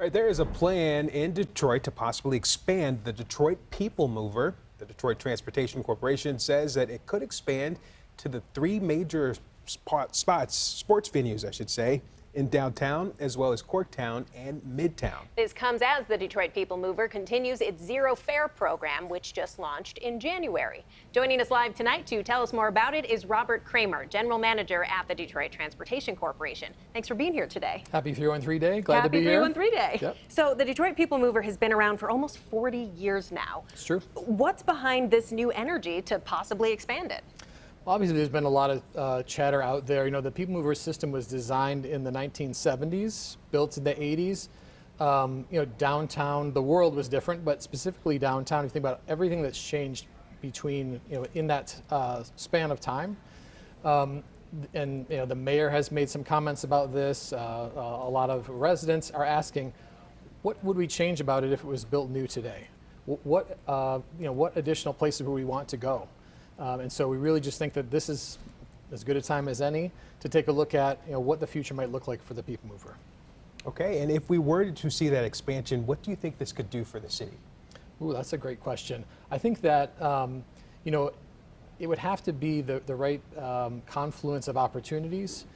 All right, there is a plan in Detroit to possibly expand the Detroit People Mover. The Detroit Transportation Corporation says that it could expand to the three major sports venues, I should say, in downtown, as well as Corktown and Midtown. This comes as the Detroit People Mover continues its Zero Fare program, which just launched in January. Joining us live tonight to tell us more about it is Robert Cramer, General Manager at the Detroit Transportation Corporation. Thanks for being here today. Happy 313 Day. Glad to be here. Happy 313 Day. Yep. So the Detroit People Mover has been around for almost 40 years now. It's true. What's behind this new energy to possibly expand it? Well, obviously, there's been a lot of chatter out there. You know, the People Mover system was designed in the 1970s, built in the 80s. You know, downtown, the world was different, but specifically downtown, if you think about everything that's changed between, you know, in that span of time. And, you know, the mayor has made some comments about this. A lot of residents are asking, what would we change about it if it was built new today? What, you know, what additional places would we want to go? And so we really just think that this is as good a time as any to take a look at, you know, what the future might look like for the People Mover. Okay, and if we were to see that expansion, what do you think this could do for the city? Ooh, that's a great question. I think that, you know, it would have to be the right confluence of opportunities,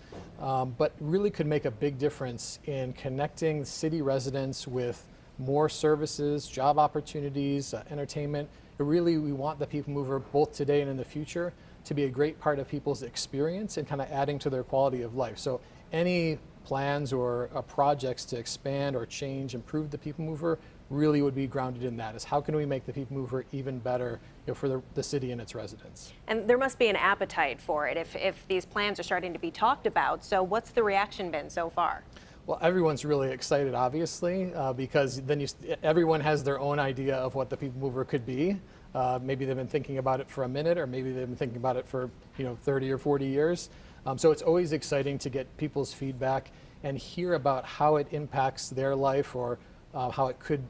but really could make a big difference in connecting city residents with more services, job opportunities, entertainment. Really, we want the People Mover, both today and in the future, to be a great part of people's experience and kind of adding to their quality of life. So any plans or projects to expand or change, improve the People Mover really would be grounded in that, is how can we make the People Mover even better, you know, for the city and its residents. And there must be an appetite for it if these plans are starting to be talked about. So what's the reaction been so far? Well, everyone's really excited, obviously, because then everyone has their own idea of what the People Mover could be. Maybe they've been thinking about it for a minute, or maybe they've been thinking about it for 30 or 40 years. So it's always exciting to get people's feedback and hear about how it impacts their life, or how it could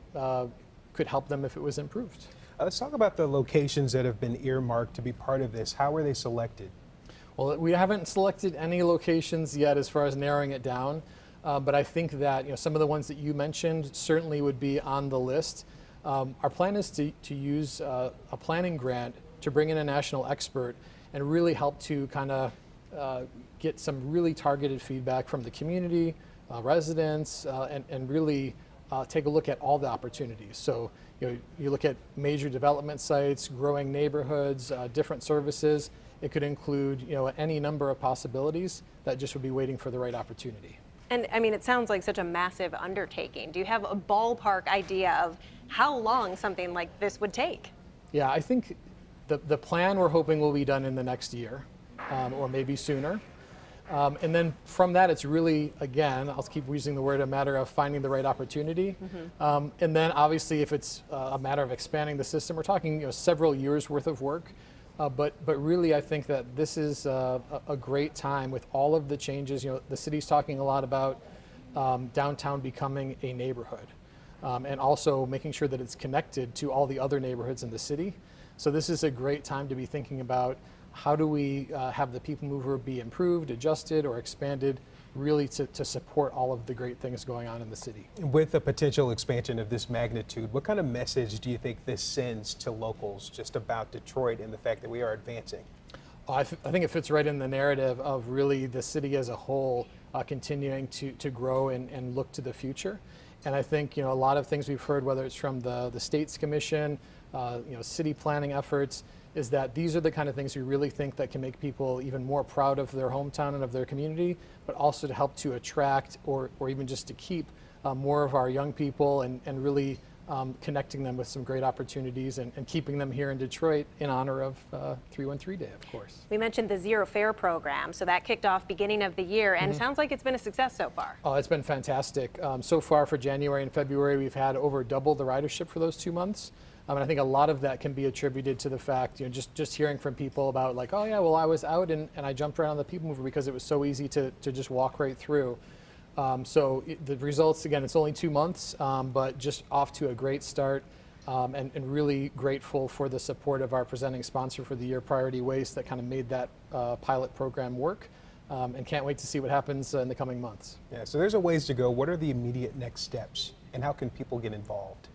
help them if it was improved. Let's talk about the locations that have been earmarked to be part of this. How were they selected? Well, we haven't selected any locations yet as far as narrowing it down. But I think that some of the ones that you mentioned certainly would be on the list. Our plan is to use a planning grant to bring in a national expert and really help to kind of get some really targeted feedback from the community, residents, and really take a look at all the opportunities. So you look at major development sites, growing neighborhoods, different services. It could include any number of possibilities that just would be waiting for the right opportunity. And I mean, it sounds like such a massive undertaking. Do you have a ballpark idea of how long something like this would take? Yeah, I think the plan we're hoping will be done in the next year, or maybe sooner. And then from that, it's really, again, I'll keep using the word, a matter of finding the right opportunity. Mm-hmm. And then obviously, if it's a matter of expanding the system, we're talking several years worth of work. But really, I think that this is a great time with all of the changes. The city's talking a lot about downtown becoming a neighborhood, and also making sure that it's connected to all the other neighborhoods in the city. So this is a great time to be thinking about how do we have the People Mover be improved, adjusted, or expanded, really to support all of the great things going on in the city. With a potential expansion of this magnitude, what kind of message do you think this sends to locals just about Detroit and the fact that we are advancing? I think it fits right in the narrative of really the city as a whole continuing to grow and look to the future. And I think a lot of things we've heard, whether it's from the States Commission, city planning efforts, is that these are the kind of things we really think that can make people even more proud of their hometown and of their community, but also to help to attract or even just to keep more of our young people and really connecting them with some great opportunities and keeping them here in Detroit in honor of 313 Day, of course. We mentioned the Zero Fare program, so that kicked off beginning of the year, and it sounds like it's been a success so far. Oh, it's been fantastic. So far for January and February, we've had over double the ridership for those 2 months. And I think a lot of that can be attributed to the fact, just hearing from people about like, oh yeah, well I was out and I jumped right on the People Mover because it was so easy to just walk right through. So the results, again, it's only 2 months, but just off to a great start, and really grateful for the support of our presenting sponsor for the year, Priority Waste, that kind of made that pilot program work. And can't wait to see what happens in the coming months. Yeah, so there's a ways to go. What are the immediate next steps and how can people get involved?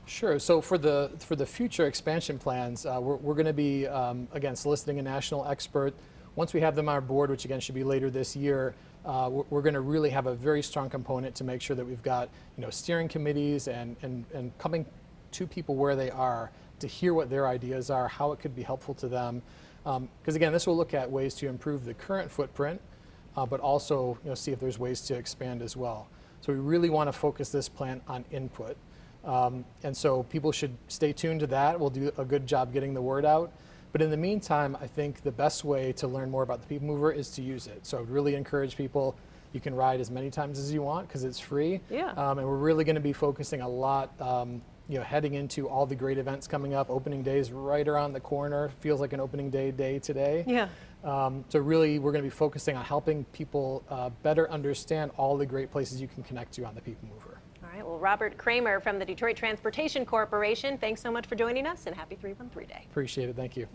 Sure. So for the future expansion plans, we're going to be again soliciting a national expert. Once we have them on our board, which again should be later this year, we're going to really have a very strong component to make sure that we've got steering committees and coming to people where they are to hear what their ideas are, how it could be helpful to them. Because again, this will look at ways to improve the current footprint, but also see if there's ways to expand as well. So we really want to focus this plan on input. And so people should stay tuned to that. We'll do a good job getting the word out. But in the meantime, I think the best way to learn more about the People Mover is to use it. So I would really encourage people, you can ride as many times as you want because it's free. Yeah. And we're really going to be focusing a lot, heading into all the great events coming up. Opening day is right around the corner. Feels like an opening day today. Yeah. So really, we're going to be focusing on helping people better understand all the great places you can connect to on the People Mover. All right. Well, Robert Cramer from the Detroit Transportation Corporation, thanks so much for joining us, and happy 313 Day. Appreciate it. Thank you.